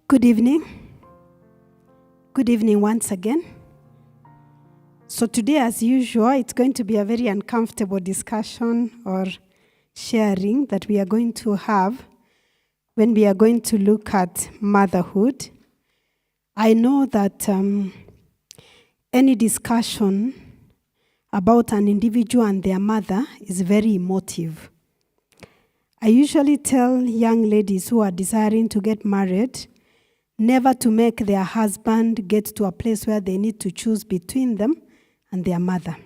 Good evening. Good evening once again. So today, as usual, it's going to be a very uncomfortable discussion or sharing that we are going to have when we are going to look at motherhood. I know that any discussion about an individual and their mother is very emotive. I usually tell young ladies who are desiring to get married never to make their husband get to a place where they need to choose between them and their mother.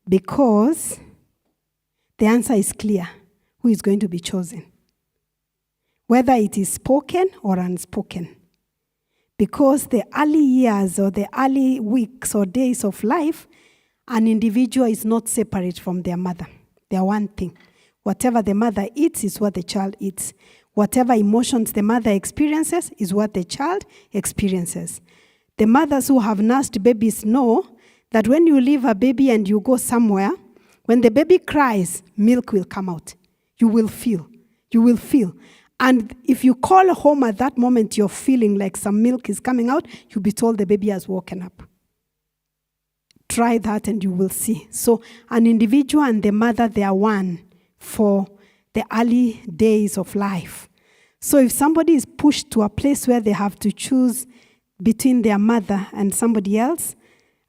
Because the answer is clear, who is going to be chosen. Whether it is spoken or unspoken. Because the early years or the early weeks or days of life, an individual is not separate from their mother. They are one thing. Whatever the mother eats is what the child eats. Whatever emotions the mother experiences is what the child experiences. The mothers who have nursed babies know that when you leave a baby and you go somewhere, when the baby cries, milk will come out. You will feel. You will feel. And if you call home at that moment, you're feeling like some milk is coming out, you'll be told the baby has woken up. Try that and you will see. So an individual and the mother, they are one for the early days of life. So if somebody is pushed to a place where they have to choose between their mother and somebody else,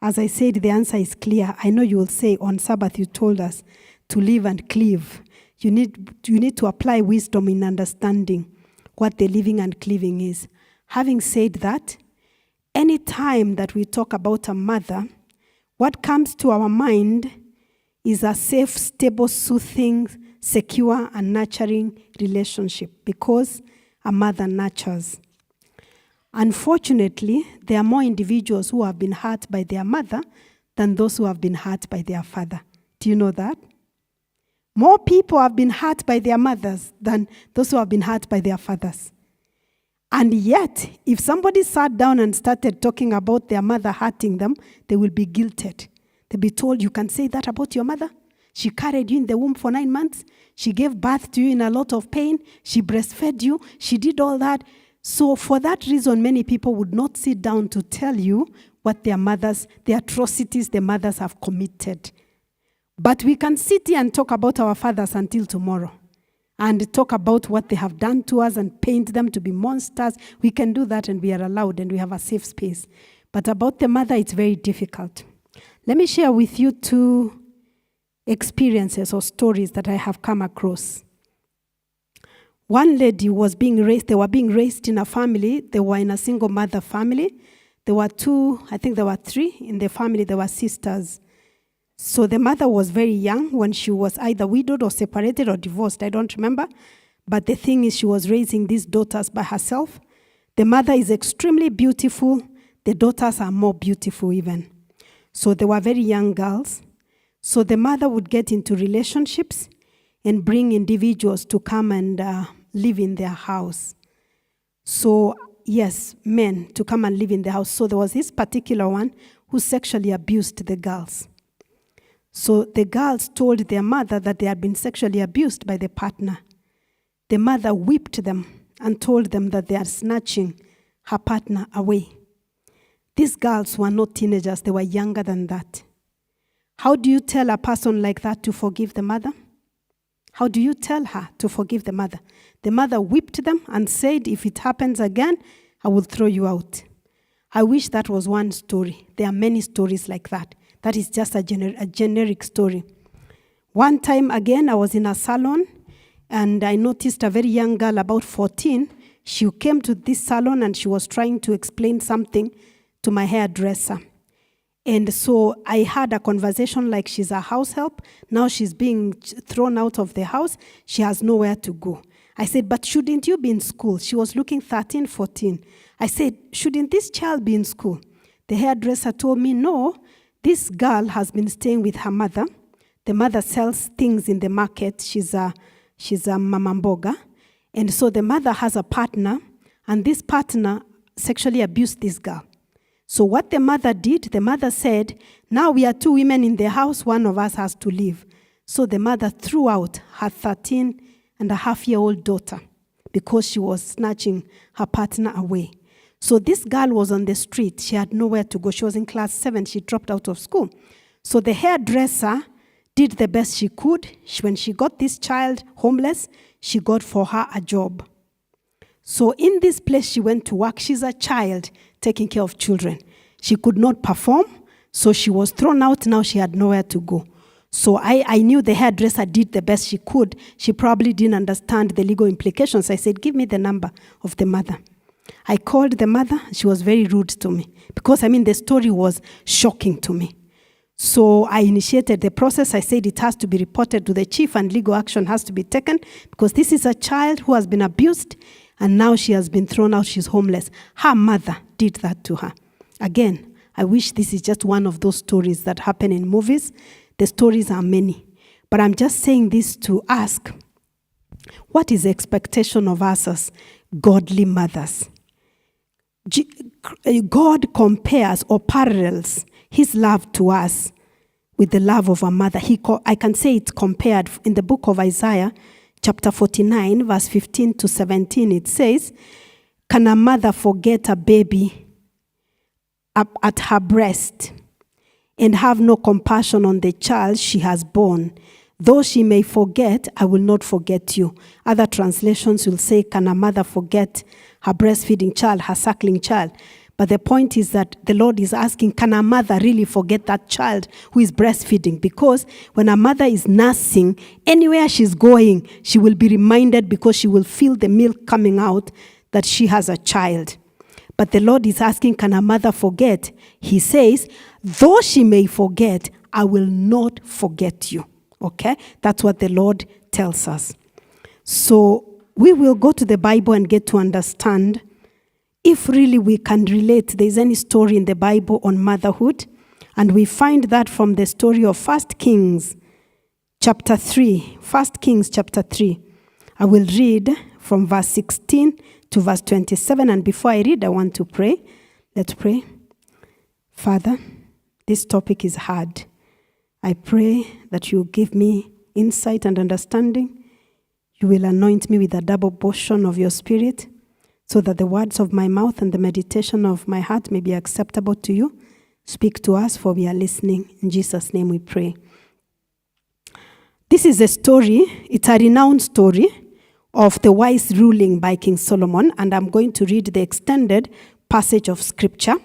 as I said, the answer is clear. I know you will say, on Sabbath you told us to live and cleave. You need to apply wisdom in understanding what the living and cleaving is. Having said that, any time that we talk about a mother, what comes to our mind is a safe, stable, soothing, secure and nurturing relationship because a mother nurtures. Unfortunately, there are more individuals who have been hurt by their mother than those who have been hurt by their father. Do you know that? More people have been hurt by their mothers than those who have been hurt by their fathers. And yet, if somebody sat down and started talking about their mother hurting them, they will be guilted. They'll be told, you can say that about your mother? She carried you in the womb for 9 months. She gave birth to you in a lot of pain. She breastfed you. She did all that. So for that reason, many people would not sit down to tell you what their mothers, the atrocities their mothers have committed. But we can sit here and talk about our fathers until tomorrow. And talk about what they have done to us and paint them to be monsters. We can do that and we are allowed and we have a safe space. But about the mother, it's very difficult. Let me share with you 2 experiences or stories that I have come across. One lady was being raised, they were being raised in a family, they were in a single mother family. There were 2, I think there were 3 in the family, they were sisters. So the mother was very young when she was either widowed or separated or divorced, I don't remember. But the thing is, she was raising these daughters by herself. The mother is extremely beautiful, the daughters are more beautiful even. So they were very young girls. So the mother would get into relationships and bring individuals to come and live in their house. So, yes, men to come and live in the house. So there was this particular one who sexually abused the girls. So the girls told their mother that they had been sexually abused by the partner. The mother whipped them and told them that they are snatching her partner away. These girls were not teenagers, they were younger than that. How do you tell a person like that to forgive the mother? How do you tell her to forgive the mother? The mother whipped them and said, if it happens again, I will throw you out. I wish that was one story. There are many stories like that. That is just a generic story. One time again, I was in a salon and I noticed a very young girl, about 14. She came to this salon and she was trying to explain something to my hairdresser. And so I had a conversation like she's a house help. Now she's being thrown out of the house. She has nowhere to go. I said, but shouldn't you be in school? She was looking 13, 14. I said, shouldn't this child be in school? The hairdresser told me, no, this girl has been staying with her mother. The mother sells things in the market. She's a mama mboga. And so the mother has a partner, and this partner sexually abused this girl. So what the mother did, the mother said, now we are 2 women in the house, one of us has to leave. So the mother threw out her 13-and-a-half-year-old daughter because she was snatching her partner away. So this girl was on the street. She had nowhere to go. She was in class 7. She dropped out of school. So the hairdresser did the best she could. When she got this child homeless, she got for her a job. So in this place she went to work. She's a child taking care of children. She could not perform, so she was thrown out. Now she had nowhere to go. So I knew the hairdresser did the best she could. She probably didn't understand the legal implications. I said, give me the number of the mother. I called the mother. She was very rude to me because, the story was shocking to me. So I initiated the process. I said it has to be reported to the chief and legal action has to be taken because this is a child who has been abused and now she has been thrown out. She's homeless. Her mother did that to her. Again, I wish this is just one of those stories that happen in movies. The stories are many. But I'm just saying this to ask, what is the expectation of us as godly mothers? God compares or parallels his love to us with the love of a mother. I can say it's compared in the book of Isaiah, chapter 49, verse 15 to 17. It says, can a mother forget a baby at her breast and have no compassion on the child she has born? Though she may forget, I will not forget you. Other translations will say, can a mother forget her breastfeeding child, her suckling child? But the point is that the Lord is asking, can a mother really forget that child who is breastfeeding? Because when a mother is nursing, anywhere she's going, she will be reminded because she will feel the milk coming out that she has a child. But the Lord is asking, can a mother forget? He says, though she may forget, I will not forget you. Okay? That's what the Lord tells us. So we will go to the Bible and get to understand if really we can relate. There's any story in the Bible on motherhood. And we find that from the story of 1 Kings chapter 3. 1 Kings chapter 3. I will read from verse 16 to verse 27. And before I read, I want to pray. Let's pray. Father, this topic is hard. I pray that you give me insight and understanding. You will anoint me with a double portion of your spirit so that the words of my mouth and the meditation of my heart may be acceptable to you. Speak to us, for we are listening. In Jesus' name we pray. This is a story. It's a renowned story of the wise ruling by King Solomon, and I'm going to read the extended passage of scripture.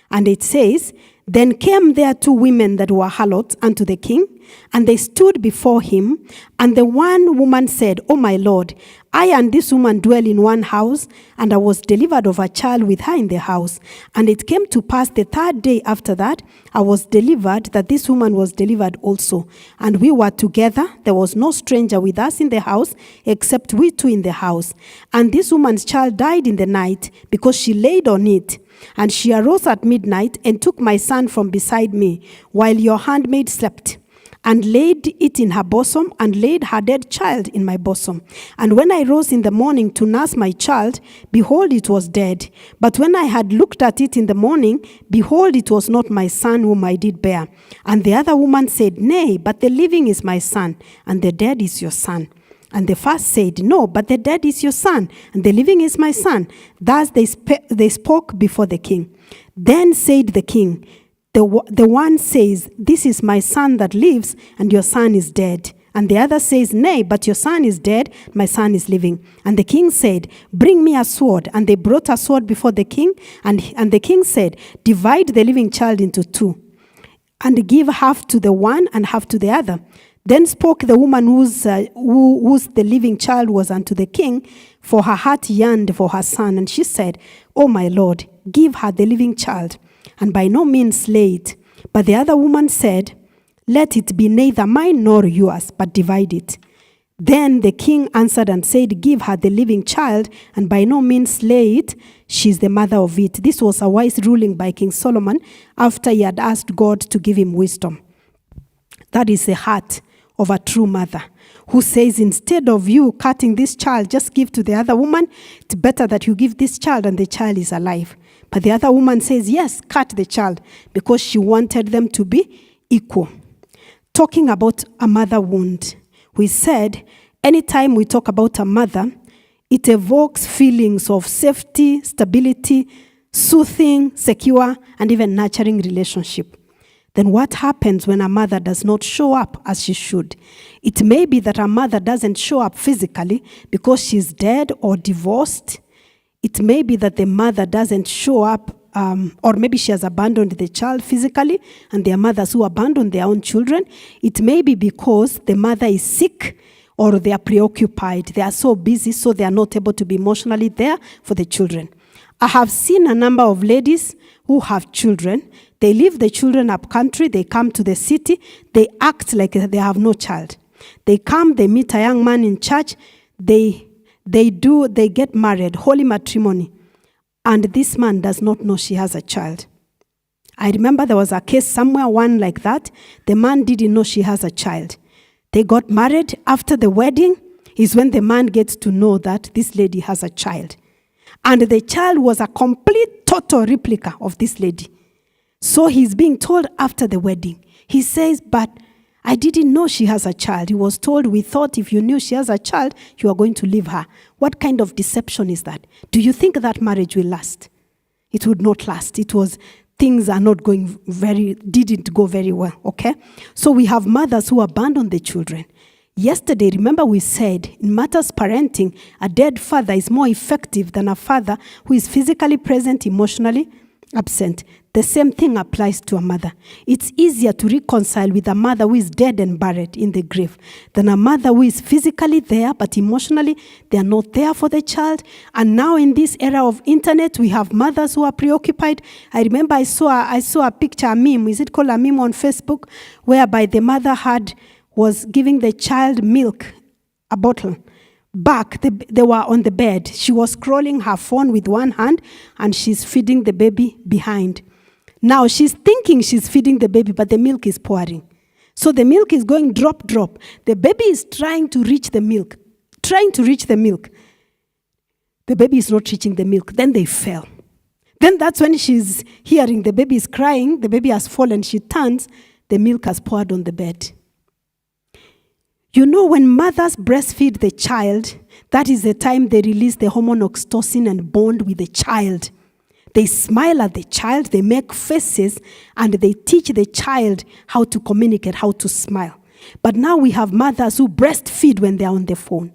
And it says, then came there 2 women that were harlots unto the king, and they stood before him. And the one woman said, O my lord, I and this woman dwell in one house, and I was delivered of a child with her in the house. And it came to pass the 3rd day after that, I was delivered, that this woman was delivered also. And we were together. There was no stranger with us in the house, except we 2 in the house. And this woman's child died in the night, because she laid on it. And she arose at midnight and took my son from beside me, while your handmaid slept, and laid it in her bosom, and laid her dead child in my bosom. And when I rose in the morning to nurse my child, behold, it was dead. But when I had looked at it in the morning, behold, it was not my son whom I did bear. And the other woman said, Nay, but the living is my son, and the dead is your son. And the first said, No, but the dead is your son, and the living is my son. Thus they spoke before the king. Then said the king, the one says, This is my son that lives, and your son is dead. And the other says, Nay, but your son is dead, my son is living. And the king said, Bring me a sword. And they brought a sword before the king. And the king said, Divide the living child into 2, and give half to the one and half to the other. Then spoke the woman whose the living child was unto the king, for her heart yearned for her son. And she said, O my lord, give her the living child, and by no means slay it. But the other woman said, Let it be neither mine nor yours, but divide it. Then the king answered and said, Give her the living child, and by no means slay it. She is the mother of it. This was a wise ruling by King Solomon after he had asked God to give him wisdom. That is the heart of a true mother, who says, instead of you cutting this child, just give to the other woman. It's better that you give this child and the child is alive. But the other woman says, yes, cut the child, because she wanted them to be equal. Talking about a mother wound, we said anytime we talk about a mother, It evokes feelings of safety, stability, soothing, secure, and even nurturing relationship. Then what happens when a mother does not show up as she should? It may be that a mother doesn't show up physically because she's dead or divorced. It may be that the mother doesn't show up, or maybe she has abandoned the child physically, and there are mothers who abandon their own children. It may be because the mother is sick or they are preoccupied. They are so busy, so they are not able to be emotionally there for the children. I have seen a number of ladies who have children. They leave the children up country, they come to the city, they act like they have no child. They come, they meet a young man in church, they get married, holy matrimony, and this man does not know she has a child. I remember there was a case somewhere, one like that. The man didn't know she has a child. They got married. After the wedding is when the man gets to know that this lady has a child. And the child was a complete, total replica of this lady. So he's being told after the wedding. He says, but I didn't know she has a child. He was told, we thought if you knew she has a child, you are going to leave her. What kind of deception is that? Do you think that marriage will last? It would not last. Things are not didn't go very well, okay? So we have mothers who abandon the children. Yesterday, remember we said, in matters parenting, a dead father is more effective than a father who is physically present, emotionally absent. The same thing applies to a mother. It's easier to reconcile with a mother who is dead and buried in the grave than a mother who is physically there, but emotionally they are not there for the child. And now in this era of internet, we have mothers who are preoccupied. I remember I saw a picture, a meme, is it called a meme on Facebook, whereby the mother was giving the child milk, a bottle. Back, they were on the bed. She was scrolling her phone with one hand, and she's feeding the baby behind. Now, she's thinking she's feeding the baby, but the milk is pouring. So the milk is going drop, drop. The baby is trying to reach the milk. The baby is not reaching the milk. Then they fell. Then that's when she's hearing the baby is crying. The baby has fallen. She turns. The milk has poured on the bed. You know, when mothers breastfeed the child, that is the time they release the hormone oxytocin and bond with the child. They smile at the child, they make faces, and they teach the child how to communicate, how to smile. But now we have mothers who breastfeed when they're on the phone.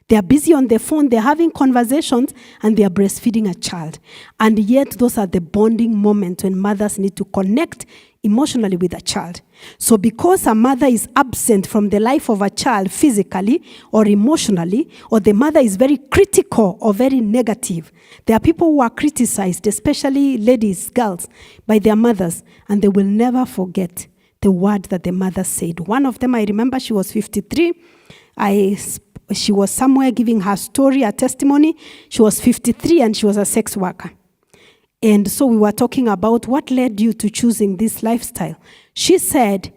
They are busy on the phone, they're having conversations, and they are breastfeeding a child. And yet, those are the bonding moments when mothers need to connect emotionally with a child. So because a mother is absent from the life of a child physically or emotionally, or the mother is very critical or very negative, there are people who are criticized, especially ladies, girls, by their mothers, and they will never forget the word that the mother said. One of them, I remember, she was 53. She was somewhere giving her story, her testimony. She was 53 and she was a sex worker. And so we were talking about what led you to choosing this lifestyle. She said,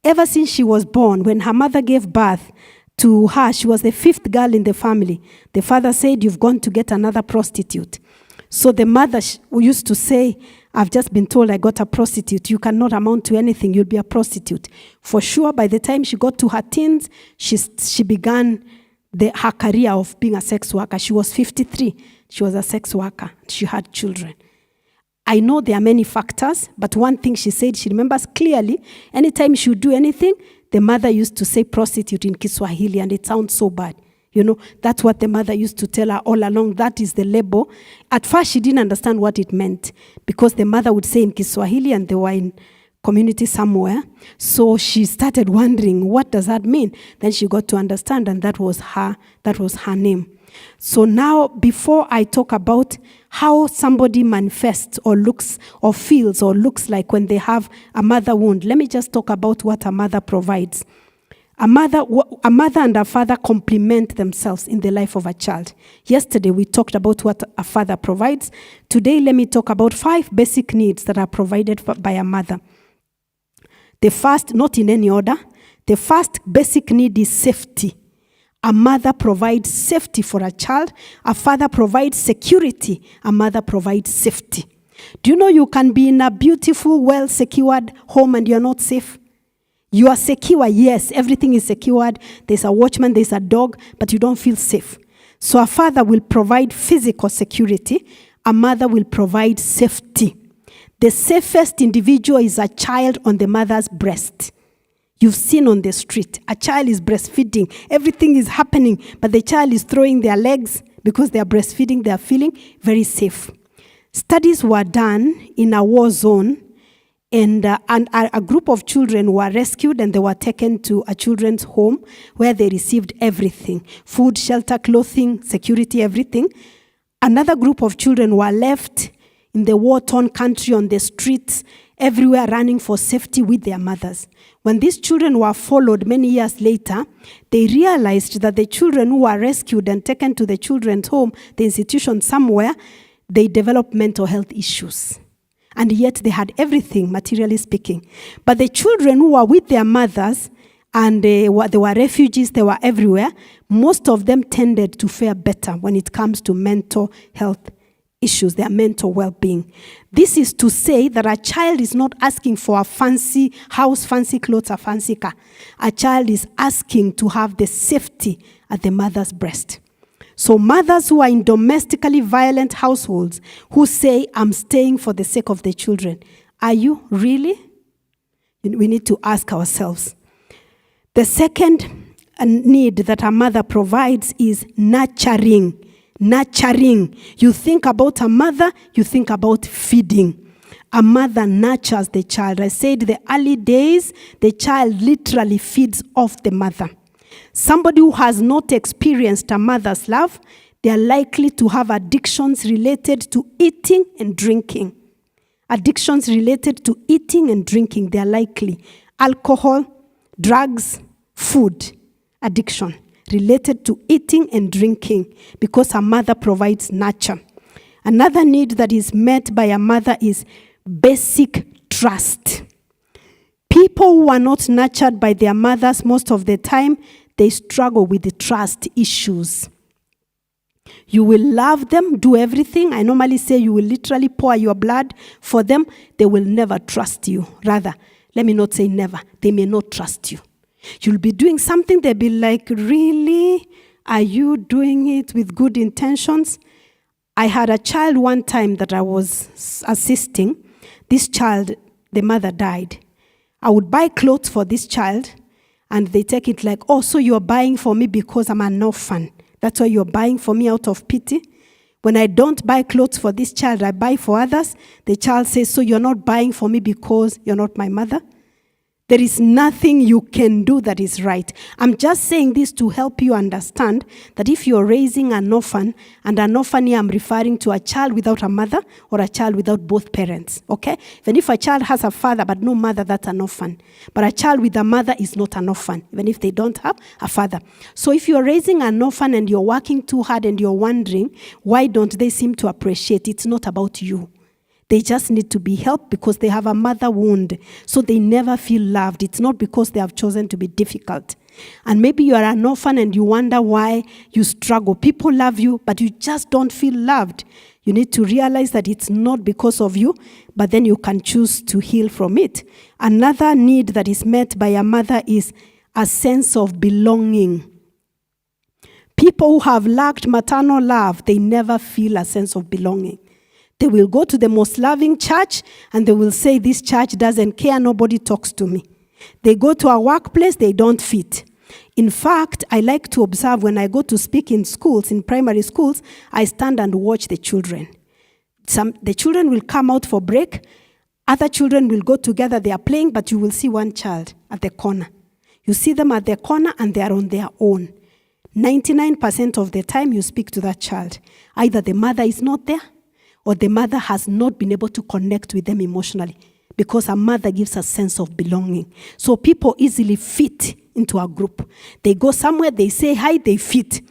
ever since she was born, when her mother gave birth to her, she was the fifth girl in the family. The father said, you've gone to get another prostitute. So the mother used to say, I've just been told I got a prostitute. You cannot amount to anything. You'll be a prostitute. For sure, by the time she got to her teens, she began her career of being a sex worker. She was 53. She was a sex worker. She had children. I know there are many factors, but one thing she said, she remembers clearly, anytime she would do anything, the mother used to say prostitute in Kiswahili, and it sounds so bad. You know, that's what the mother used to tell her all along. That is the label. At first, she didn't understand what it meant, because the mother would say in Kiswahili, and they were in community somewhere. So she started wondering, what does that mean? Then she got to understand, and that was her name. So now, before I talk about how somebody manifests or looks or feels or looks like when they have a mother wound, let me just talk about what a mother provides. A mother and a father complement themselves in the life of a child. Yesterday, we talked about what a father provides. Today, let me talk about 5 basic needs that are provided by a mother. The first, not in any order, the first basic need is safety. A mother provides safety for a child. A father provides security. A mother provides safety. Do you know you can be in a beautiful, well-secured home and you're not safe? You are secure, yes, everything is secured. There's a watchman, there's a dog, but you don't feel safe. So a father will provide physical security. A mother will provide safety. The safest individual is a child on the mother's breast. You've seen on the street, a child is breastfeeding. Everything is happening, but the child is throwing their legs because they are breastfeeding. They are feeling very safe. Studies were done in a war zone, and a group of children were rescued and they were taken to a children's home where they received everything: food, shelter, clothing, security, everything. Another group of children were left in the war-torn country on the streets, everywhere running for safety with their mothers. When these children were followed many years later, they realized that the children who were rescued and taken to the children's home, the institution somewhere, they developed mental health issues. And yet they had everything, materially speaking. But the children who were with their mothers, and they were refugees, they were everywhere, most of them tended to fare better when it comes to mental health issues, their mental well-being. This is to say that a child is not asking for a fancy house, fancy clothes, a fancy car. A child is asking to have the safety at the mother's breast. So mothers who are in domestically violent households who say, I'm staying for the sake of the children, are you really? We need to ask ourselves. The second need that a mother provides is nurturing. Nurturing. You think about a mother, you think about feeding. A mother nurtures the child. I said the early days, the child literally feeds off the mother. Somebody who has not experienced a mother's love, they are likely to have addictions related to eating and drinking. Addictions related to eating and drinking, they are likely. Alcohol, drugs, food, addiction related to eating and drinking, because a mother provides nurture. Another need that is met by a mother is basic trust. People who are not nurtured by their mothers, most of the time, they struggle with the trust issues. You will love them, do everything. I normally say you will literally pour your blood for them. They will never trust you. Rather, let me not say never. They may not trust you. You'll be doing something, they'll be like, really? Are you doing it with good intentions? I had a child one time that I was assisting. This child, the mother died. I would buy clothes for this child, and they take it like, oh, so you're buying for me because I'm an orphan. That's why you're buying for me out of pity. When I don't buy clothes for this child, I buy for others. The child says, so you're not buying for me because you're not my mother? There is nothing you can do that is right. I'm just saying this to help you understand that if you're raising an orphan, and an orphan here I'm referring to a child without a mother or a child without both parents, okay? Even if a child has a father but no mother, that's an orphan. But a child with a mother is not an orphan, even if they don't have a father. So if you're raising an orphan and you're working too hard and you're wondering, why don't they seem to appreciate? It's not about you. They just need to be helped because they have a mother wound. So they never feel loved. It's not because they have chosen to be difficult. And maybe you are an orphan and you wonder why you struggle. People love you, but you just don't feel loved. You need to realize that it's not because of you, but then you can choose to heal from it. Another need that is met by a mother is a sense of belonging. People who have lacked maternal love, they never feel a sense of belonging. They will go to the most loving church and they will say, this church doesn't care, nobody talks to me. They go to a workplace, they don't fit. In fact, I like to observe when I go to speak in schools, in primary schools, I stand and watch the children. The children will come out for break, other children will go together, they are playing, but you will see one child at the corner. You see them at the corner and they are on their own. 99% of the time you speak to that child. Either the mother is not there, or the mother has not been able to connect with them emotionally, because a mother gives a sense of belonging. So people easily fit into a group. They go somewhere, they say hi, they fit.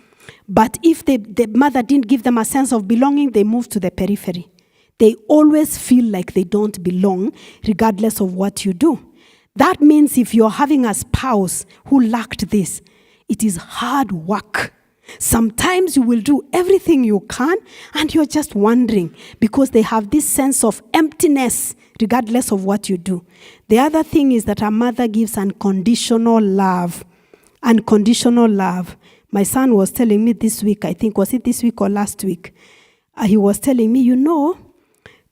But if the mother didn't give them a sense of belonging, they move to the periphery. They always feel like they don't belong, regardless of what you do. That means if you're having a spouse who lacked this, it is hard work. Sometimes you will do everything you can and you're just wondering because they have this sense of emptiness regardless of what you do. The other thing is that a mother gives unconditional love. Unconditional love. My son was telling me this week, I think, was it this week or last week? He was telling me,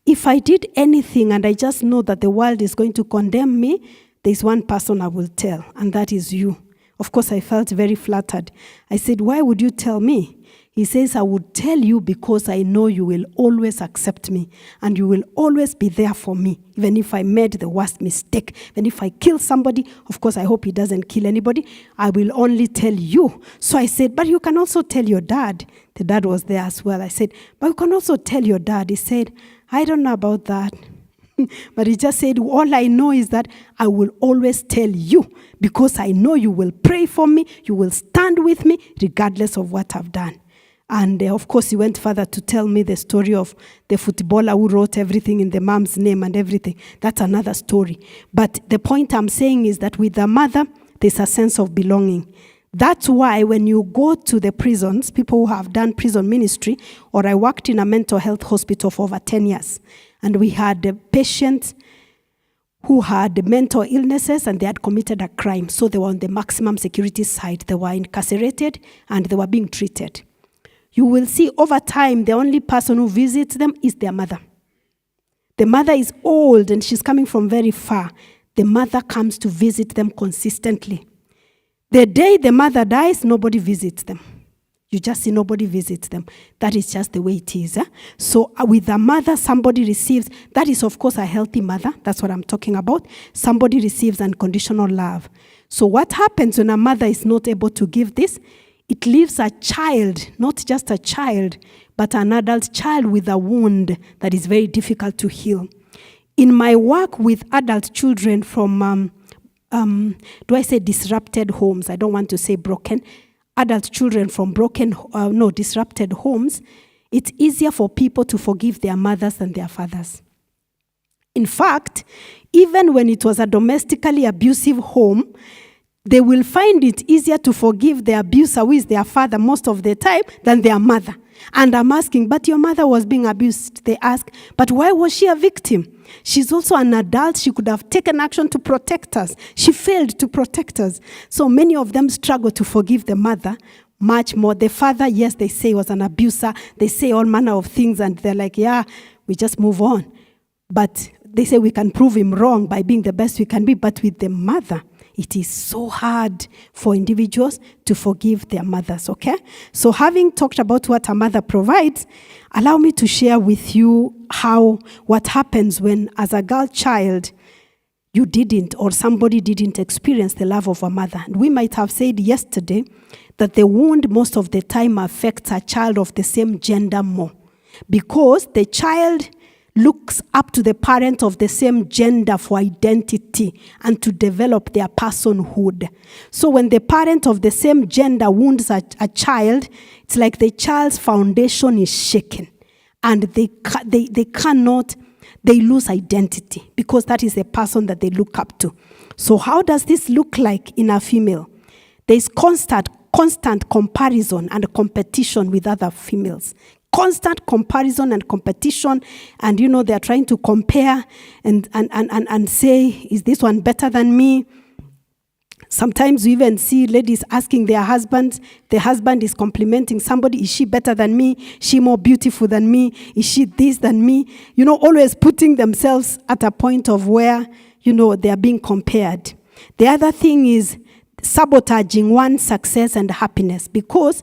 if I did anything and I just know that the world is going to condemn me, there's one person I will tell, and that is you. Of course, I felt very flattered. I said, why would you tell me? He says, I would tell you because I know you will always accept me and you will always be there for me, even if I made the worst mistake. Even if I kill somebody, of course, I hope he doesn't kill anybody, I will only tell you. So I said, but you can also tell your dad. The dad was there as well. I said, but you can also tell your dad. He said, I don't know about that. But he just said, all I know is that I will always tell you because I know you will pray for me, you will stand with me regardless of what I've done. And of course, he went further to tell me the story of the footballer who wrote everything in the mom's name and everything. That's another story. But the point I'm saying is that with the mother, there's a sense of belonging. That's why when you go to the prisons, people who have done prison ministry, or I worked in a mental health hospital for over 10 years, and we had patients who had mental illnesses and they had committed a crime. So they were on the maximum security side. They were incarcerated and they were being treated. You will see over time, the only person who visits them is their mother. The mother is old and she's coming from very far. The mother comes to visit them consistently. The day the mother dies, nobody visits them. You just see nobody visits them. That is just the way it is. So with a mother, somebody receives, that is of course a healthy mother. That's what I'm talking about. Somebody receives unconditional love. So what happens when a mother is not able to give this? It leaves a child, not just a child, but an adult child with a wound that is very difficult to heal. In my work with adult children from, disrupted homes? I don't want to say broken. Adult children from disrupted homes, it's easier for people to forgive their mothers than their fathers. In fact, even when it was a domestically abusive home, they will find it easier to forgive the abuser, who is their father most of the time, than their mother. And I'm asking, but your mother was being abused. They ask, but why was she a victim? She's also an adult. She could have taken action to protect us. She failed to protect us. So many of them struggle to forgive the mother much more. The father, yes, they say was an abuser. They say all manner of things, and they're like, yeah, we just move on. But they say we can prove him wrong by being the best we can be. But with the mother, it is so hard for individuals to forgive their mothers, okay? So having talked about what a mother provides, allow me to share with you what happens when, as a girl child, you didn't or somebody didn't experience the love of a mother. And we might have said yesterday that the wound most of the time affects a child of the same gender more, because the child looks up to the parent of the same gender for identity and to develop their personhood. So when the parent of the same gender wounds a child, it's like the child's foundation is shaken and they lose identity because that is the person that they look up to. So how does this look like in a female? There's constant comparison and competition with other females. Constant comparison and competition, and they're trying to compare and say, is this one better than me? Sometimes we even see ladies asking their husbands, the husband is complimenting somebody, is she better than me? Is she more beautiful than me? Is she this than me? Always putting themselves at a point of where, they are being compared. The other thing is sabotaging one's success and happiness, because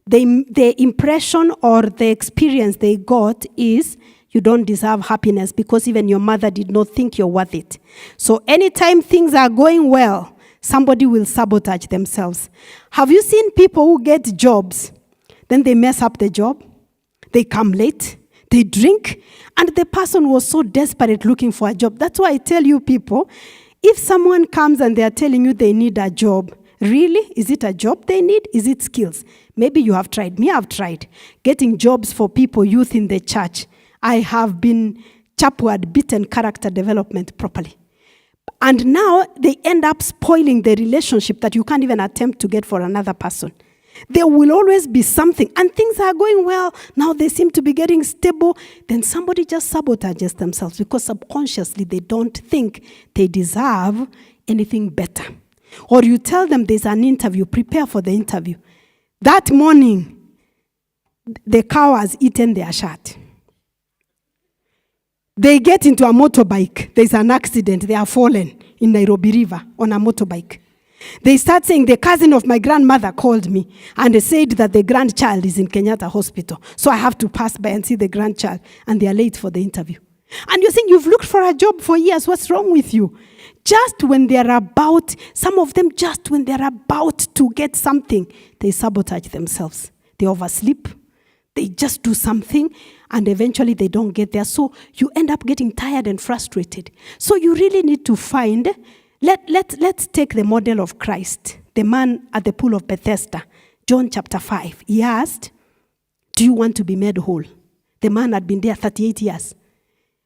the impression or the experience they got is you don't deserve happiness because even your mother did not think you're worth it. So anytime things are going well, somebody will sabotage themselves. Have you seen people who get jobs, then they mess up the job, they come late, they drink, and the person was so desperate looking for a job. That's why I tell you people, if someone comes and they are telling you they need a job, really? Is it a job they need? Is it skills? Maybe you have tried. Me, I've tried getting jobs for people, youth in the church. I have been beaten character development properly. And now they end up spoiling the relationship that you can't even attempt to get for another person. There will always be something, and things are going well. Now they seem to be getting stable. Then somebody just sabotages themselves because subconsciously they don't think they deserve anything better. Or you tell them there's an interview, prepare for the interview. That morning, the cow has eaten their shirt. They get into a motorbike. There's an accident. They are fallen in Nairobi River on a motorbike. They start saying, the cousin of my grandmother called me and they said that the grandchild is in Kenyatta Hospital. So I have to pass by and see the grandchild. And they are late for the interview. And you're saying, you've looked for a job for years. What's wrong with you? Just when they're about, some of them just when they're about to get something, they sabotage themselves. They oversleep. They just do something and eventually they don't get there. So you end up getting tired and frustrated. So you really need to find, let's take the model of Christ, the man at the pool of Bethesda, John chapter 5. He asked, do you want to be made whole? The man had been there 38 years.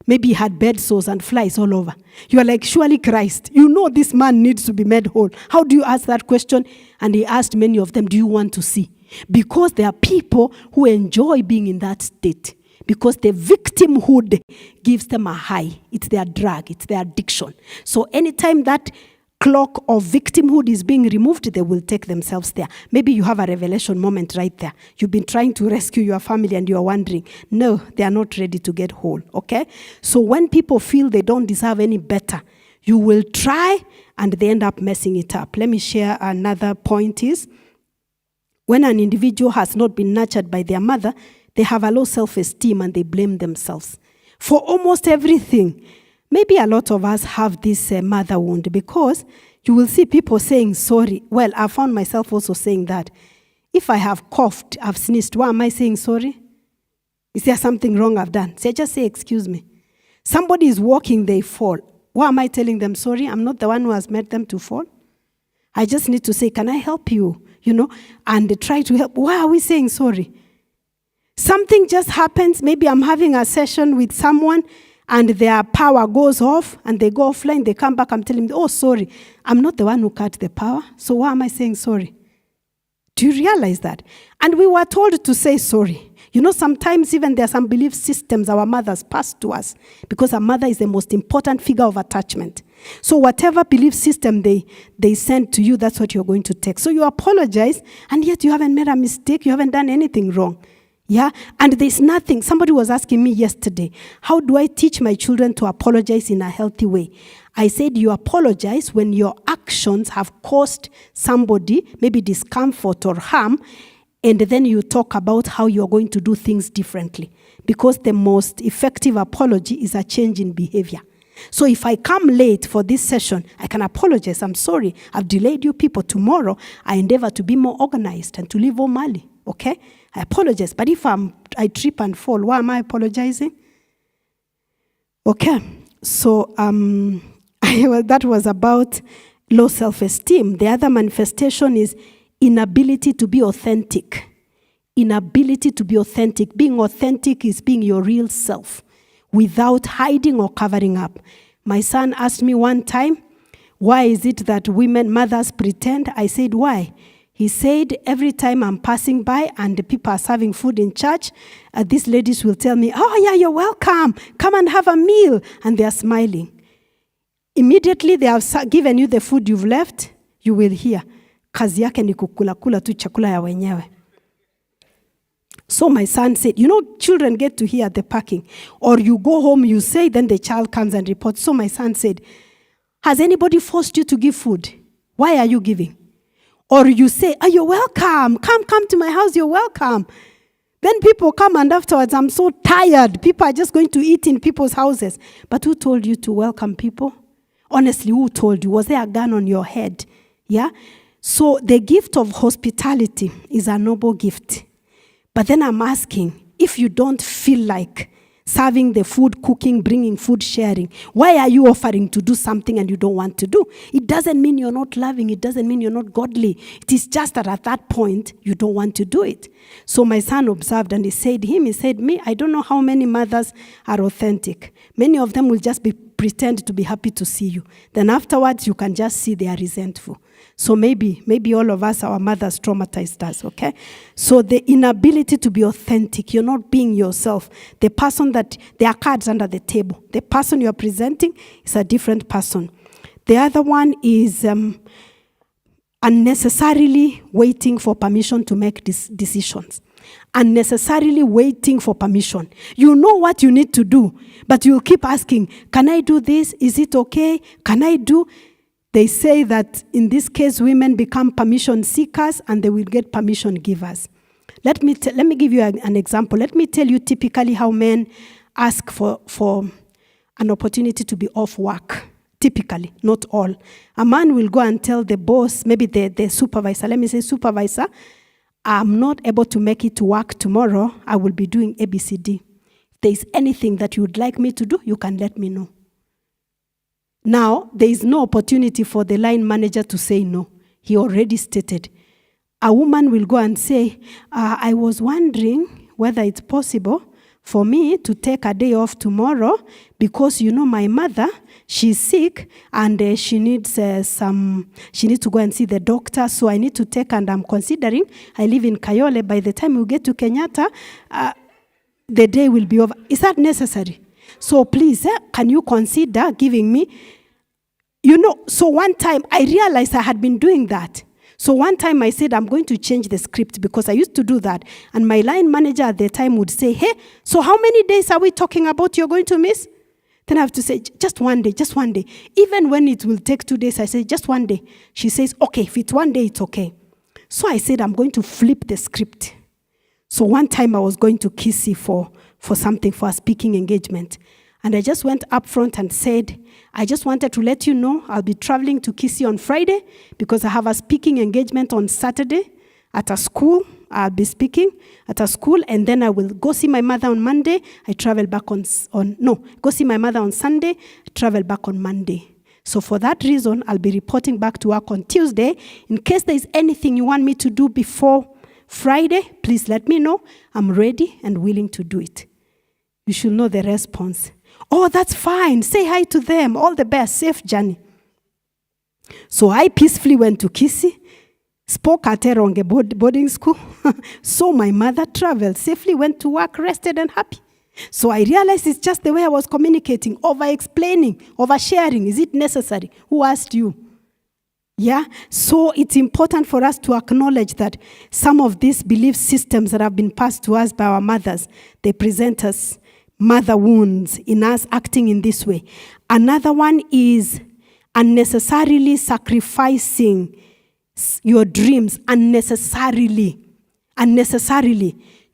Maybe he had bed sores and flies all over. You are like, surely Christ, you know this man needs to be made whole. How do you ask that question? And he asked many of them, do you want to see? Because there are people who enjoy being in that state. Because the victimhood gives them a high. It's their drug. It's their addiction. So anytime that clock of victimhood is being removed, they will take themselves there. Maybe you have a revelation moment right there. You've been trying to rescue your family and you're wondering, no, they are not ready to get whole. Okay? So when people feel they don't deserve any better, you will try and they end up messing it up. Let me share another point is, when an individual has not been nurtured by their mother, they have a low self-esteem and they blame themselves for almost everything. Maybe a lot of us have this mother wound because you will see people saying sorry. Well, I found myself also saying that. If I have coughed, I've sneezed, why am I saying sorry? Is there something wrong I've done? So I just say, excuse me. Somebody is walking, they fall. Why am I telling them sorry? I'm not the one who has made them to fall. I just need to say, can I help you? And they try to help. Why are we saying sorry? Something just happens. Maybe I'm having a session with someone and their power goes off and they go offline. They come back. I'm telling them, oh, sorry. I'm not the one who cut the power. So why am I saying sorry? Do you realize that? And we were told to say sorry. Sometimes even there are some belief systems our mothers pass to us because a mother is the most important figure of attachment. So whatever belief system they send to you, that's what you're going to take. So you apologize, and yet you haven't made a mistake. You haven't done anything wrong. Yeah? And there's nothing. Somebody was asking me yesterday, how do I teach my children to apologize in a healthy way? I said you apologize when your actions have caused somebody maybe discomfort or harm, and then you talk about how you're going to do things differently. Because the most effective apology is a change in behavior. So if I come late for this session, I can apologize. I'm sorry. I've delayed you people. Tomorrow, I endeavor to be more organized and to leave home early. Okay? I apologize. But if I trip and fall, why am I apologizing? Okay. So that was about low self-esteem. The other manifestation is inability to be authentic. Inability to be authentic. Being authentic is being your real self without hiding or covering up. My son asked me one time, why is it that mothers pretend? I said, why? He said, every time I'm passing by and the people are serving food in church, these ladies will tell me, oh yeah, you're welcome. Come and have a meal. And they are smiling. Immediately they have given you the food you've left, you will hear, kazi yake ni kukula tu chakula ya wenyewe. So my son said, children get to hear the packing. Or you go home, you say, then the child comes and reports. So my son said, has anybody forced you to give food? Why are you giving? Or you say, oh, you're welcome. Come to my house, you're welcome. Then people come and afterwards, I'm so tired. People are just going to eat in people's houses. But who told you to welcome people? Honestly, who told you? Was there a gun on your head? Yeah? So the gift of hospitality is a noble gift. But then I'm asking, if you don't feel like serving the food, cooking, bringing food, sharing, why are you offering to do something and you don't want to do? It doesn't mean you're not loving. It doesn't mean you're not godly. It is just that at that point, you don't want to do it. So my son observed and he said, me, I don't know how many mothers are authentic. Many of them will just pretend to be happy to see you. Then afterwards, you can just see they are resentful. So maybe all of us, our mothers traumatized us, okay? So the inability to be authentic, you're not being yourself. The person there are cards under the table. The person you're presenting is a different person. The other one is Unnecessarily waiting for permission to make decisions. Unnecessarily waiting for permission. You know what you need to do, but you'll keep asking, can I do this? Is it okay? Can I do? They say that in this case, women become permission seekers and they will get permission givers. Let me give you an example. Let me tell you typically how men ask for an opportunity to be off work. Typically, not all. A man will go and tell the boss, maybe the supervisor, let me say supervisor, I'm not able to make it to work tomorrow. I will be doing ABCD. If there is anything that you would like me to do, you can let me know. Now, there is no opportunity for the line manager to say no. He already stated. A woman will go and say, I was wondering whether it's possible for me to take a day off tomorrow because, my mother, she's sick and she needs to go and see the doctor. So I need to take, and I'm considering, I live in Kayole. By the time we get to Kenyatta, the day will be over. Is that necessary? So please, can you consider giving me, so one time I realized I had been doing that. So one time I said, I'm going to change the script because I used to do that. And my line manager at the time would say, hey, so how many days are we talking about you're going to miss? Then I have to say, just one day. Even when it will take 2 days, I say, just one day. She says, okay, if it's 1 day, it's okay. So I said, I'm going to flip the script. So one time I was going to Kisii for something, for a speaking engagement. And I just went up front and said, I just wanted to let you know I'll be traveling to Kisii on Friday because I have a speaking engagement on Saturday at a school. I'll be speaking at a school, and then I will go see my mother on Monday. I travel back go see my mother on Sunday, travel back on Monday. So for that reason, I'll be reporting back to work on Tuesday. In case there is anything you want me to do before Friday, please let me know. I'm ready and willing to do it. You should know the response. Oh, that's fine. Say hi to them. All the best. Safe journey. So I peacefully went to Kisii, spoke at Eronge boarding school, saw my mother, traveled safely, went to work, rested and happy. So I realized it's just the way I was communicating, over-explaining, over-sharing. Is it necessary? Who asked you? Yeah? So it's important for us to acknowledge that some of these belief systems that have been passed to us by our mothers, they present us mother wounds in us acting in this way. Another one is unnecessarily sacrificing your dreams. Unnecessarily.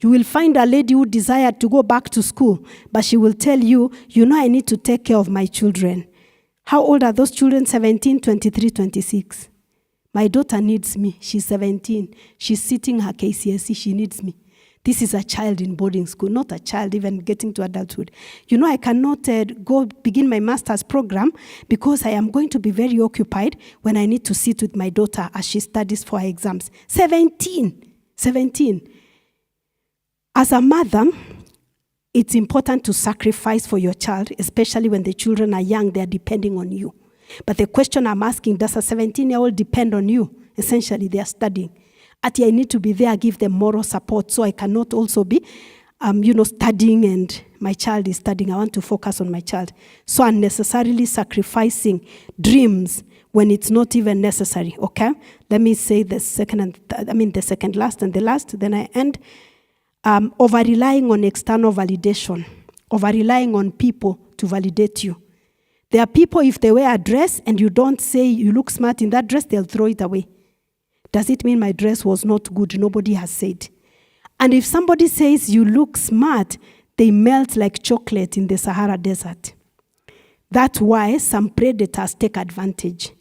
You will find a lady who desired to go back to school, but she will tell you, I need to take care of my children. How old are those children? 17, 23, 26. My daughter needs me. She's 17. She's sitting her KCSE. She needs me. This is a child in boarding school, not a child even getting to adulthood. I cannot go begin my master's program because I am going to be very occupied when I need to sit with my daughter as she studies for her exams. 17. As a mother, it's important to sacrifice for your child, especially when the children are young, they're depending on you. But the question I'm asking, does a 17-year-old depend on you? Essentially, they are studying. I need to be there, give them moral support, so I cannot also be, studying and my child is studying. I want to focus on my child. So unnecessarily sacrificing dreams when it's not even necessary, okay? Let me say the second last and the last, then I end. Over-relying on external validation, over-relying on people to validate you. There are people, if they wear a dress and you don't say you look smart in that dress, they'll throw it away. Does it mean my dress was not good? Nobody has said. And if somebody says you look smart, they melt like chocolate in the Sahara Desert. That's why some predators take advantage.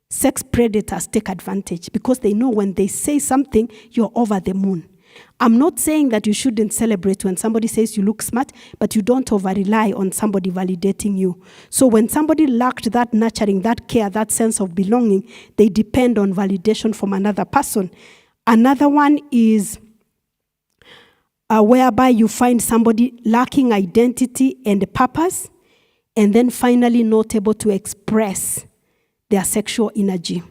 Sex predators take advantage because they know when they say something, you're over the moon. I'm not saying that you shouldn't celebrate when somebody says you look smart, but you don't over-rely on somebody validating you. So when somebody lacked that nurturing, that care, that sense of belonging, they depend on validation from another person. Another one is whereby you find somebody lacking identity and purpose, and then finally not able to express their sexual energy.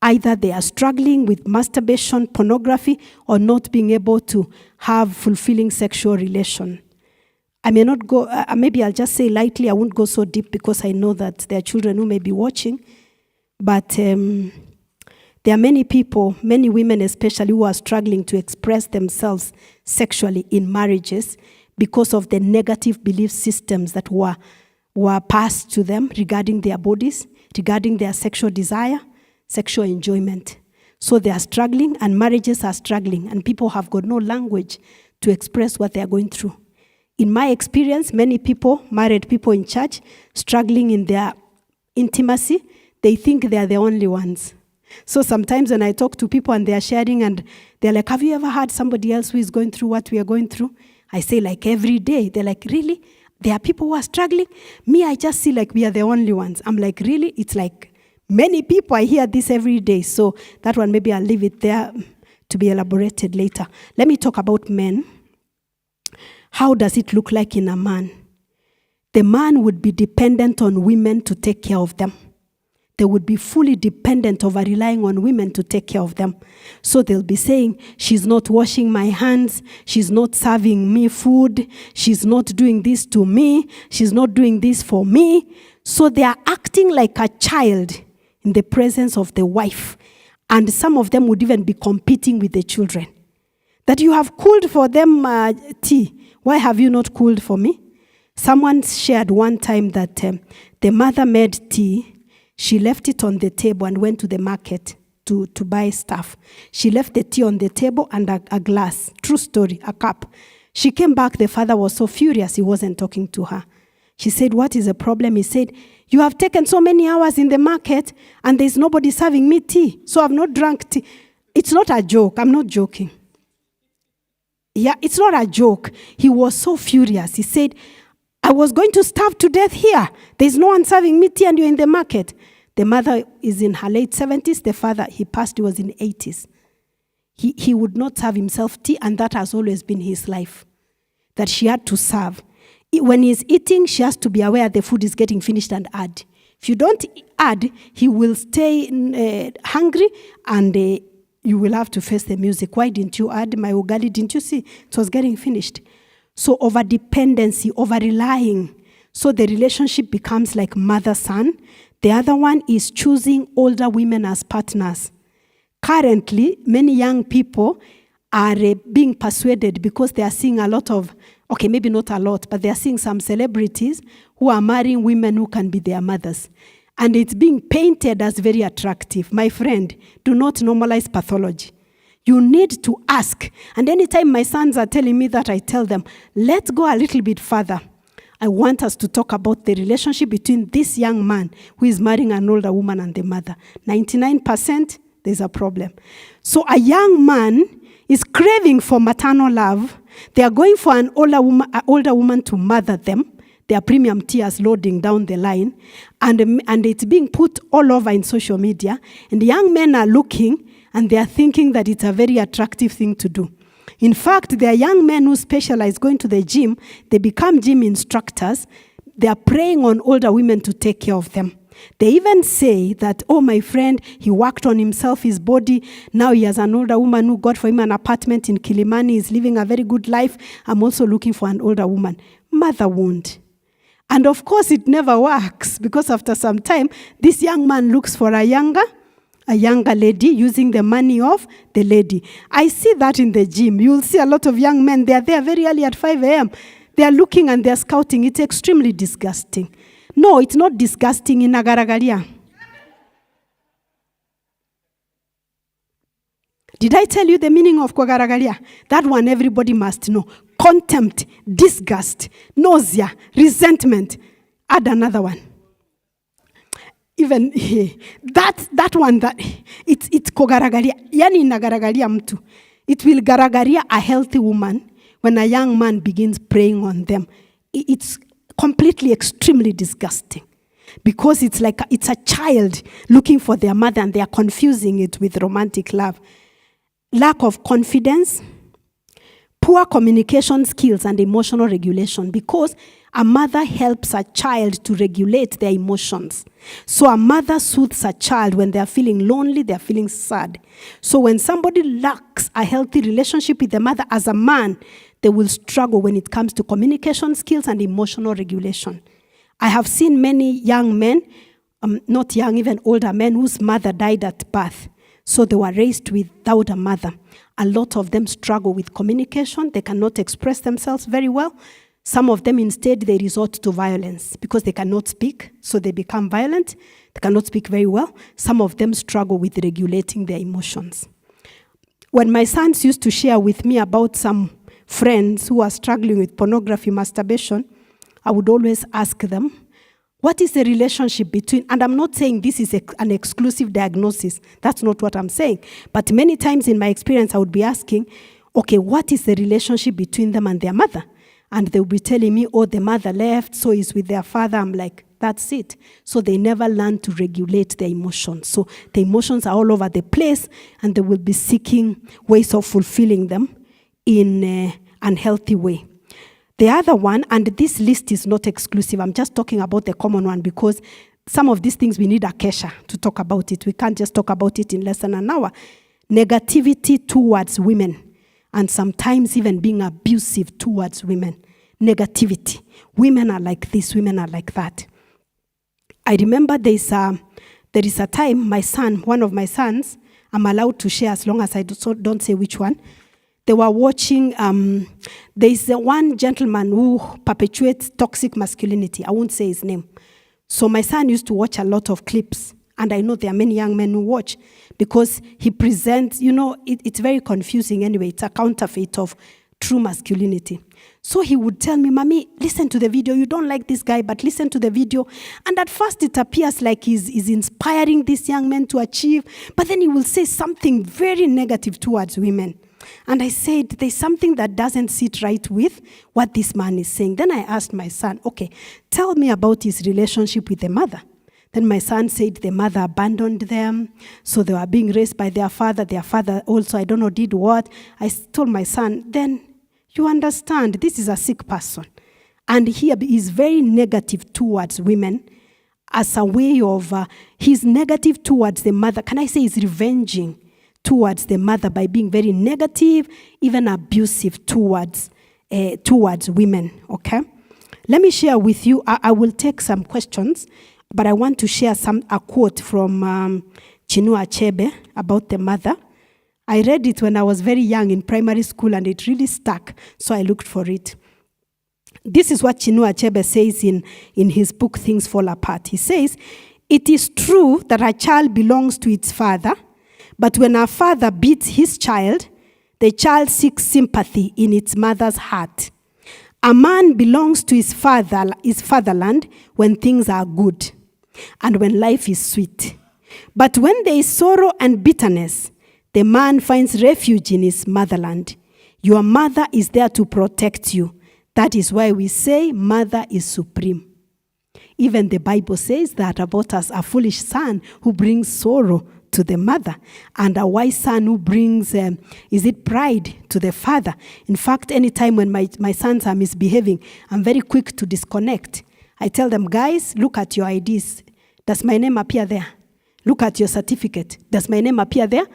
Either they are struggling with masturbation, pornography, or not being able to have fulfilling sexual relation. I may not go, maybe I'll just say lightly, I won't go so deep because I know that there are children who may be watching. But There are many people, many women especially, who are struggling to express themselves sexually in marriages because of the negative belief systems that were passed to them regarding their bodies, regarding their sexual desire, sexual enjoyment. So they are struggling, and marriages are struggling, and people have got no language to express what they are going through. In my experience, many people, married people in church, struggling in their intimacy, they think they are the only ones. So sometimes when I talk to people and they are sharing and they're like, have you ever had somebody else who is going through what we are going through? I say, like, every day. They're like, really? There are people who are struggling? Me, I just see like we are the only ones. I'm like, really? It's like many people. I hear this every day. So that one, maybe I'll leave it there to be elaborated later. Let me talk about men. How does it look like in a man? The man would be dependent on women to take care of them. They would be fully dependent, over relying on women to take care of them. So they'll be saying, she's not washing my hands, she's not serving me food, she's not doing this to me, she's not doing this for me. So they are acting like a child in the presence of the wife. And some of them would even be competing with the children. That you have cooled for them tea. Why have you not cooled for me? Someone shared one time that the mother made tea. She left it on the table and went to the market to buy stuff. She left the tea on the table and a glass. True story, a cup. She came back. The father was so furious he wasn't talking to her. She said, what is the problem? He said, you have taken so many hours in the market and there's nobody serving me tea. So I've not drunk tea. It's not a joke. I'm not joking. Yeah, it's not a joke. He was so furious. He said, I was going to starve to death here. There's no one serving me tea and you're in the market. The mother is in her late 70s. The father, he passed, he was in 80s. He would not serve himself tea, and that has always been his life, that she had to serve. When he's eating, she has to be aware the food is getting finished and add. If you don't add, he will stay hungry, and you will have to face the music. Why didn't you add my ugali? Didn't you see? It was getting finished. So over-dependency, over-relying. So the relationship becomes like mother-son. The other one is choosing older women as partners. Currently, many young people are being persuaded because they are seeing a lot of, okay, maybe not a lot, but they are seeing some celebrities who are marrying women who can be their mothers. And it's being painted as very attractive. My friend, do not normalize pathology. You need to ask. And anytime my sons are telling me that, I tell them, let's go a little bit further. I want us to talk about the relationship between this young man who is marrying an older woman and the mother. 99%, there's a problem. So a young man is craving for maternal love. They are going for an older woman to mother them. Their premium tears loading down the line. And it's being put all over in social media. And the young men are looking and they are thinking that it's a very attractive thing to do. In fact, there are young men who specialize going to the gym. They become gym instructors. They are preying on older women to take care of them. They even say that, oh, my friend, he worked on himself, his body. Now he has an older woman who got for him an apartment in Kilimani. He's living a very good life. I'm also looking for an older woman. Mother wound. And of course, it never works because after some time, this young man looks for a younger lady using the money of the lady. I see that in the gym. You'll see a lot of young men. They are there very early at 5 a.m. They are looking and they are scouting. It's extremely disgusting. No, it's not disgusting in Agaragaria. Did I tell you the meaning of Kwagaragaria? That one everybody must know. Contempt, disgust, nausea, resentment. Add another one. Even that one, that it's kogaragaria. Yani nagaragaria mtu. It will garagaria a healthy woman when a young man begins preying on them. It's completely extremely disgusting because it's like it's a child looking for their mother and they are confusing it with romantic love. Lack of confidence, poor communication skills and emotional regulation, because a mother helps a child to regulate their emotions. So a mother soothes a child when they are feeling lonely, they are feeling sad. So when somebody lacks a healthy relationship with the mother as a man, they will struggle when it comes to communication skills and emotional regulation. I have seen many young men, not young, even older men, whose mother died at birth. So they were raised without a mother. A lot of them struggle with communication. They cannot express themselves very well. Some of them instead, they resort to violence because they cannot speak, so they become violent. They cannot speak very well. Some of them struggle with regulating their emotions. When my sons used to share with me about some friends who are struggling with pornography, masturbation, I would always ask them, what is the relationship between, and I'm not saying this is an exclusive diagnosis. That's not what I'm saying. But many times in my experience, I would be asking, okay, what is the relationship between them and their mother? And they would be telling me, oh, the mother left, so he's with their father. I'm like, that's it. So they never learn to regulate their emotions. So the emotions are all over the place, and they will be seeking ways of fulfilling them in an unhealthy way. The other one, and this list is not exclusive, I'm just talking about the common one because some of these things we need a kesha to talk about it. We can't just talk about it in less than an hour. Negativity towards women, and sometimes even being abusive towards women. Negativity. Women are like this, women are like that. I remember there is a time my son, one of my sons, I'm allowed to share as long as I don't say which one. They were watching, there is one gentleman who perpetuates toxic masculinity. I won't say his name. So my son used to watch a lot of clips. And I know there are many young men who watch because he presents, it's very confusing anyway. It's a counterfeit of true masculinity. So he would tell me, Mommy, listen to the video. You don't like this guy, but listen to the video. And at first it appears like he's inspiring this young man to achieve. But then he will say something very negative towards women. And I said, there's something that doesn't sit right with what this man is saying. Then I asked my son, okay, tell me about his relationship with the mother. Then my son said the mother abandoned them, so they were being raised by their father. Their father also, I don't know, did what. I told my son, then you understand, this is a sick person. And he is very negative towards women as a way of, he's negative towards the mother. Can I say he's revenging towards the mother by being very negative, even abusive towards women, okay? Let me share with you, I will take some questions, but I want to share a quote from Chinua Achebe about the mother. I read it when I was very young in primary school, and it really stuck, so I looked for it. This is what Chinua Achebe says in his book, Things Fall Apart. He says, it is true that a child belongs to its father, but when a father beats his child, the child seeks sympathy in its mother's heart. A man belongs to his fatherland when things are good and when life is sweet. But when there is sorrow and bitterness, the man finds refuge in his motherland. Your mother is there to protect you. That is why we say mother is supreme. Even the Bible says that about us, a foolish son who brings sorrow to the mother, and a wise son who brings, pride to the father. In fact, anytime when my sons are misbehaving, I'm very quick to disconnect. I tell them, guys, look at your IDs. Does my name appear there? Look at your certificate. Does my name appear there?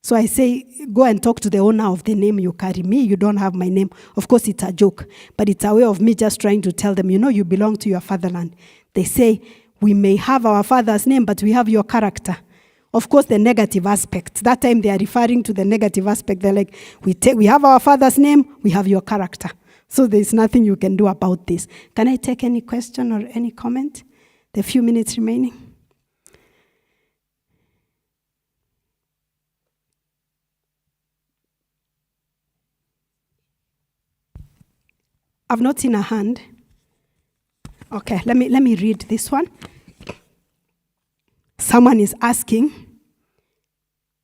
So I say, go and talk to the owner of the name you carry. Me, you don't have my name. Of course, it's a joke, but it's a way of me just trying to tell them, you belong to your fatherland. They say, we may have our father's name, but we have your character. Of course, the negative aspect. That time they are referring to the negative aspect. They're like, we have our father's name, we have your character. So there's nothing you can do about this. Can I take any question or any comment? The few minutes remaining. I've not seen a hand. Okay, let me read this one. Someone is asking,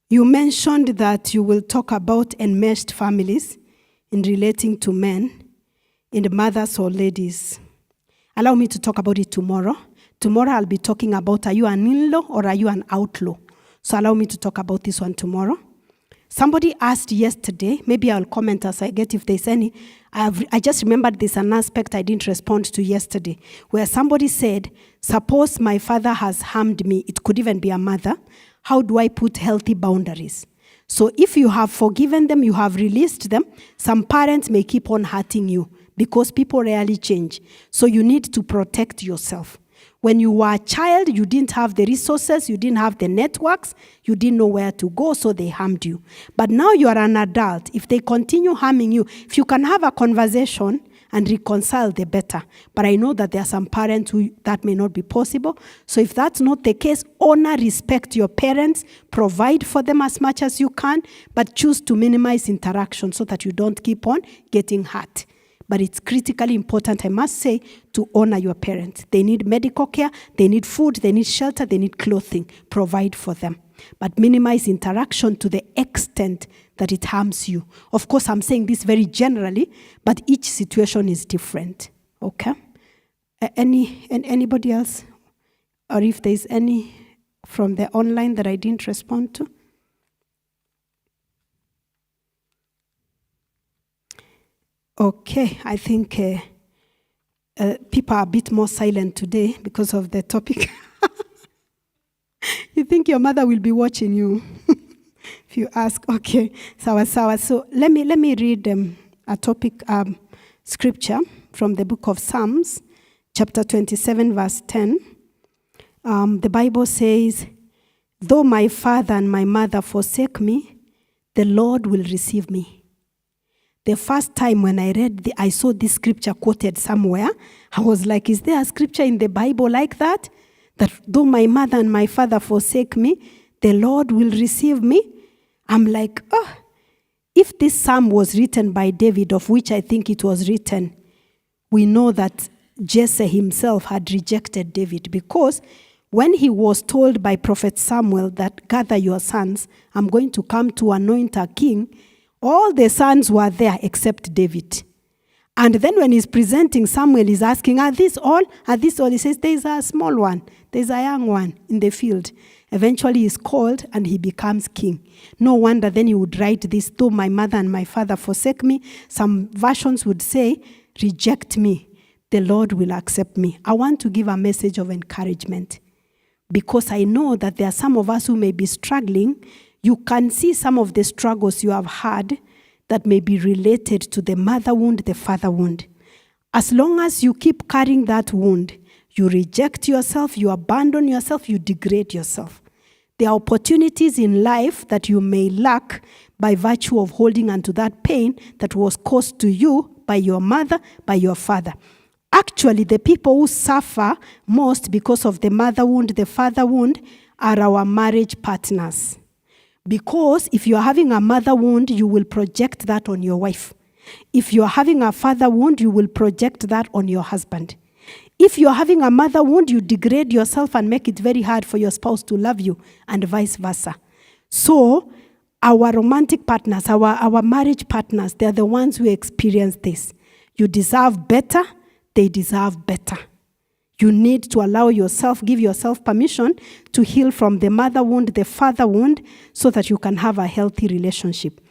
you mentioned that you will talk about enmeshed families in relating to men, in the mothers or ladies. Allow me to talk about it tomorrow. Tomorrow I'll be talking about, are you an in-law or are you an outlaw? So allow me to talk about this one tomorrow. Somebody asked yesterday, maybe I'll comment as I get if there's any. I just remembered there's an aspect I didn't respond to yesterday, where somebody said, suppose my father has harmed me, it could even be a mother, how do I put healthy boundaries? So if you have forgiven them, you have released them, some parents may keep on hurting you because people rarely change. So you need to protect yourself. When you were a child, you didn't have the resources, you didn't have the networks, you didn't know where to go, so they harmed you. But now you are an adult. If they continue harming you, if you can have a conversation and reconcile, the better. But I know that there are some parents who that may not be possible. So if that's not the case, honor, respect your parents, provide for them as much as you can, but choose to minimize interaction so that you don't keep on getting hurt. But it's critically important, I must say, to honor your parents. They need medical care, they need food, they need shelter, they need clothing. Provide for them. But minimize interaction to the extent that it harms you. Of course, I'm saying this very generally, but each situation is different. Okay? Anybody else? Or if there's any from the online that I didn't respond to? Okay, I think people are a bit more silent today because of the topic. You think your mother will be watching you if you ask. Okay, sawa. So let me read a topic scripture from the book of Psalms, chapter 27, verse 10. The Bible says, "Though my father and my mother forsake me, the Lord will receive me." The first time when I saw this scripture quoted somewhere, I was like, is there a scripture in the Bible like that? That though my mother and my father forsake me, the Lord will receive me? I'm like, if this psalm was written by David, of which I think it was written, we know that Jesse himself had rejected David, because when he was told by Prophet Samuel that gather your sons, I'm going to come to anoint a king, all the sons were there except David. And then when he's presenting, Samuel is asking, are these all? Are these all? He says, there's a small one. There's a young one in the field. Eventually he's called and he becomes king. No wonder then he would write this, though my mother and my father forsake me. Some versions would say, reject me, the Lord will accept me. I want to give a message of encouragement, because I know that there are some of us who may be struggling. You can see some of the struggles you have had that may be related to the mother wound, the father wound. As long as you keep carrying that wound, you reject yourself, you abandon yourself, you degrade yourself. There are opportunities in life that you may lack by virtue of holding onto that pain that was caused to you by your mother, by your father. Actually, the people who suffer most because of the mother wound, the father wound, are our marriage partners. Because if you are having a mother wound, you will project that on your wife. If you are having a father wound, you will project that on your husband. If you are having a mother wound, you degrade yourself and make it very hard for your spouse to love you, and vice versa. So, our romantic partners, our marriage partners, they're the ones who experience this. You deserve better, they deserve better. You need to allow yourself, give yourself permission to heal from the mother wound, the father wound, so that you can have a healthy relationship.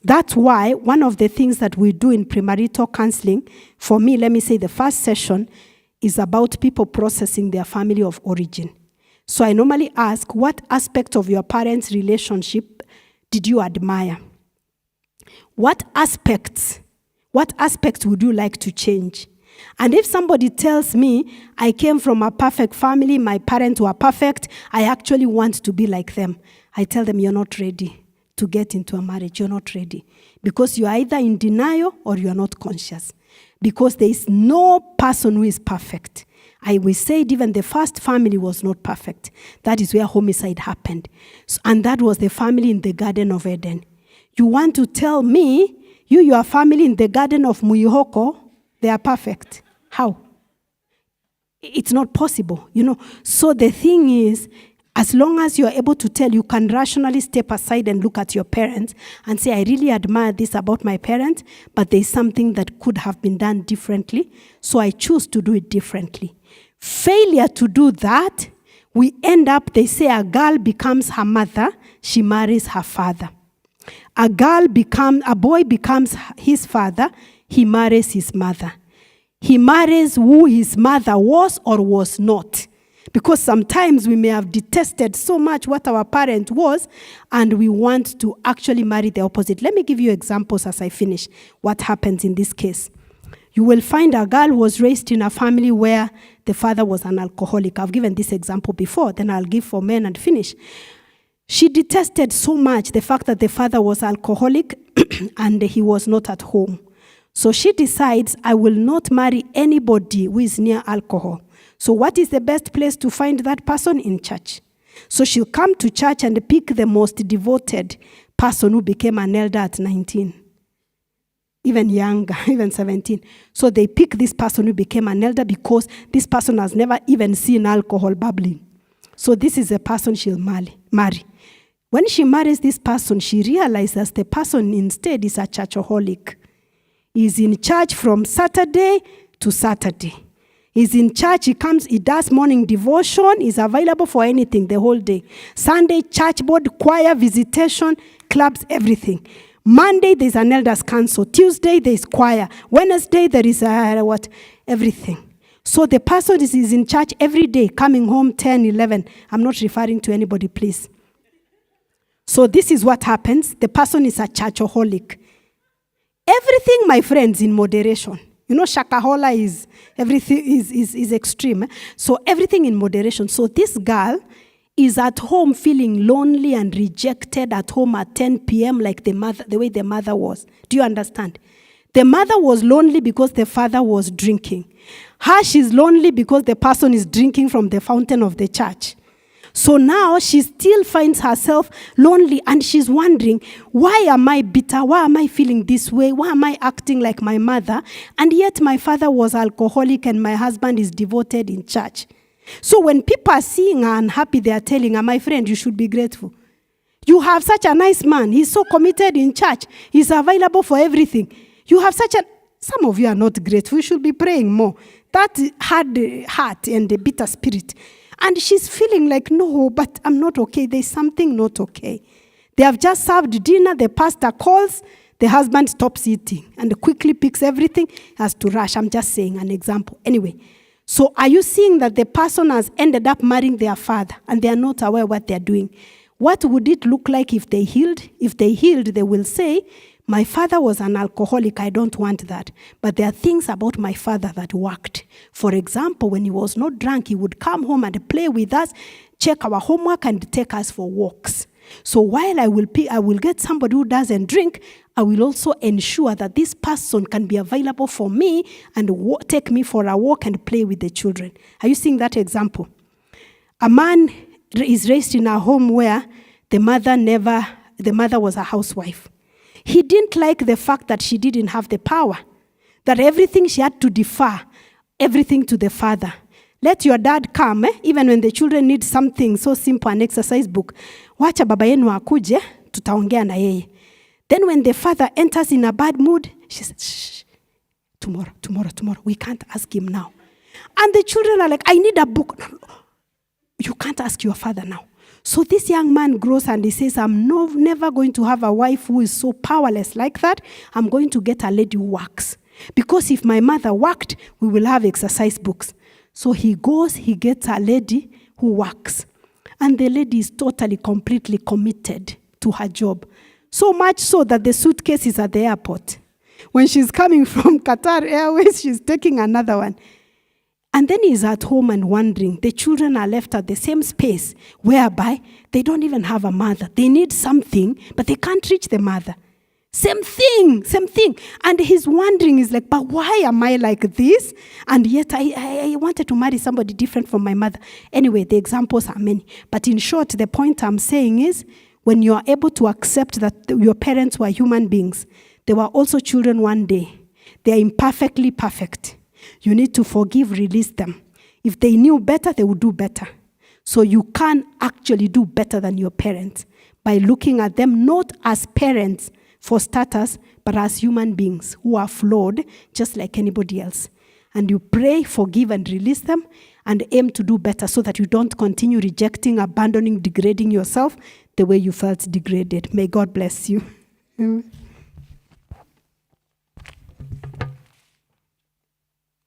That's why one of the things that we do in premarital counseling, for me, let me say the first session, is about people processing their family of origin. So I normally ask, what aspect of your parents' relationship did you admire? What aspects would you like to change? And if somebody tells me, I came from a perfect family, my parents were perfect, I actually want to be like them, I tell them, you're not ready to get into a marriage. You're not ready. Because you're either in denial or you're not conscious. Because there is no person who is perfect. I will say even the first family was not perfect. That is where homicide happened. And that was the family in the Garden of Eden. You want to tell me, your family in the Garden of Muyihoko, they are perfect. How? It's not possible, So the thing is, as long as you're able to tell, you can rationally step aside and look at your parents and say, I really admire this about my parents, but there's something that could have been done differently, so I choose to do it differently. Failure to do that, we end up, they say a girl becomes her mother, she marries her father. A boy becomes his father, he marries his mother. He marries who his mother was or was not. Because sometimes we may have detested so much what our parent was, and we want to actually marry the opposite. Let me give you examples as I finish what happens in this case. You will find a girl who was raised in a family where the father was an alcoholic. I've given this example before, then I'll give for men and finish. She detested so much the fact that the father was alcoholic and he was not at home. So she decides, I will not marry anybody who is near alcohol. So what is the best place to find that person? In church. So she'll come to church and pick the most devoted person who became an elder at 19. Even younger, even 17. So they pick this person who became an elder because this person has never even seen alcohol bubbling. So this is a person she'll marry. When she marries this person, she realizes the person instead is a churchaholic. He's in church from Saturday to Saturday. He's in church, he does morning devotion, he's available for anything the whole day. Sunday, church board, choir, visitation, clubs, everything. Monday, there's an elders council. Tuesday, there's choir. Wednesday, there is everything. So the person is in church every day, coming home 10, 11. I'm not referring to anybody, please. So this is what happens. The person is a churchaholic. Everything, my friends, in moderation. You know, shakahola is, everything is extreme. So everything in moderation. So this girl is at home feeling lonely and rejected at home at 10 p.m. like the way the mother was. Do you understand? The mother was lonely because the father was drinking. Her, she's lonely because the person is drinking from the fountain of the church. So now she still finds herself lonely and she's wondering, why am I bitter? Why am I feeling this way? Why am I acting like my mother? And yet my father was alcoholic and my husband is devoted in church. So when people are seeing her unhappy, they are telling her, my friend, you should be grateful. You have such a nice man. He's so committed in church. He's available for everything. You have some of you are not grateful. You should be praying more. That hard heart and the bitter spirit. And she's feeling like, no, but I'm not okay. There's something not okay. They have just served dinner. The pastor calls. The husband stops eating and quickly picks everything. Has to rush. I'm just saying an example. Anyway, so are you seeing that the person has ended up marrying their father and they are not aware what they're doing? What would it look like if they healed? If they healed, they will say, my father was an alcoholic, I don't want that. But there are things about my father that worked. For example, when he was not drunk, he would come home and play with us, check our homework, and take us for walks. So while I will get somebody who doesn't drink, I will also ensure that this person can be available for me and take me for a walk and play with the children. Are you seeing that example? A man is raised in a home where the mother was a housewife. He didn't like the fact that she didn't have the power, that everything she had to defer, everything to the father. Let your dad come, even when the children need something so simple, an exercise book. Wacha baba yenu akuje, tutaongea na yeye. Then when the father enters in a bad mood, she says, shh, tomorrow, we can't ask him now. And the children are like, I need a book. No, you can't ask your father now. So this young man grows and he says, I'm never going to have a wife who is so powerless like that. I'm going to get a lady who works. Because if my mother worked, we will have exercise books. So he goes, he gets a lady who works. And the lady is totally, completely committed to her job. So much so that the suitcase is at the airport. When she's coming from Qatar Airways, she's taking another one. And then he's at home and wondering, the children are left at the same space whereby they don't even have a mother. They need something, but they can't reach the mother. Same thing. And he's wondering, he's like, but why am I like this? And yet I wanted to marry somebody different from my mother. Anyway, the examples are many. But in short, the point I'm saying is, when you are able to accept that your parents were human beings, they were also children one day. They are imperfectly perfect. You need to forgive, release them. If they knew better, they would do better. So you can actually do better than your parents by looking at them not as parents for starters, but as human beings who are flawed just like anybody else. And you pray, forgive, and release them and aim to do better so that you don't continue rejecting, abandoning, degrading yourself the way you felt degraded. May God bless you. Amen.